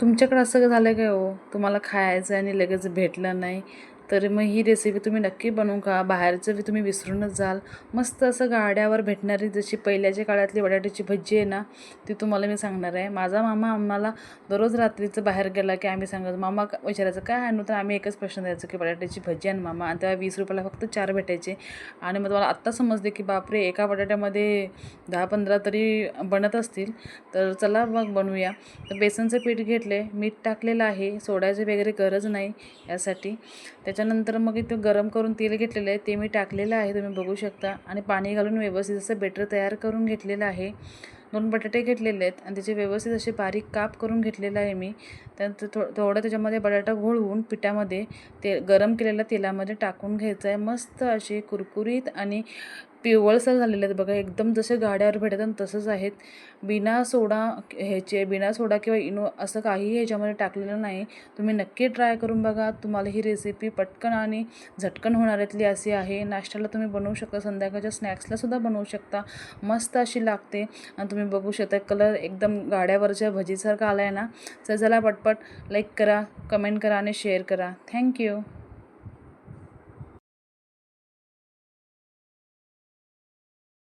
तुमच्याकडे असं झालं काय हो, तुम्हाला खायचं आणि लगेच भेटलं नाही, तर मग ही रेसिपी तुम्ही नक्की बनवून खा. बाहेरचं बी तुम्ही विसरूनच जाल. मस्त असं गाड्यावर भेटणारी जशी पहिल्याच्या काळातली बटाट्याची भजी आहे ना, ती तुम्हाला मी सांगणार आहे. माझा मामा आम्हाला दररोज रात्रीचं बाहेर गेला की आम्ही सांगायचो, मामा विचारायचं काय आणू, तर आम्ही एकच प्रश्न द्यायचो की बटाट्याची भजी आण मामा. आणि तेव्हा 20 रुपयाला फक्त 4 भेटायचे. आणि मग तुम्हाला आत्ता समजले की बापरे, एका बटाट्यामध्ये 10-15 तरी बनत असतील. तर चला मग बनवूया. तर बेसनचं पीठ घेतले, मीठ टाकलेलं आहे, सोडायची वगैरे गरज नाही यासाठी. त्याच्यानंतर मग इथं गरम करून तेल घेतलेलं आहे, ते मी टाकलेलं आहे, तुम्ही बघू शकता. आणि पाणी घालून व्यवस्थित असं बेटर तयार करून घेतलेलं आहे. 2 बटाटे घेतलेले आहेत आणि त्याचे व्यवस्थित असे बारीक काप करून घेतलेलं आहे मी. त्यानंतर थोडं त्याच्यामध्ये बटाटा घोळवून पिठामध्ये ते गरम केलेल्या तेलामध्ये टाकून घ्यायचं आहे. मस्त असे कुरकुरीत आणि पिवळसर झालेले आहेत बघा, एकदम जसे गाड्यावर भेटतात तसंच आहेत. बिना सोडा किंवा इनो असं काहीही ह्याच्यामध्ये टाकलेलं नाही. तुम्ही नक्की ट्राय करून बघा. तुम्हाला ही रेसिपी पटकन आणि झटकन होणाऱ्यातली अशी आहे. नाश्त्याला तुम्ही बनवू शकता, संध्याकाळच्या स्नॅक्सलासुद्धा बनवू शकता. मस्त अशी लागते. आणि तुम्ही बघू शकता कलर एकदम गाड्यावरच्या भजीसारखा आला आहे ना. तर चला पटपट लाईक करा, कमेंट करा आणि शेअर करा. थँक्यू.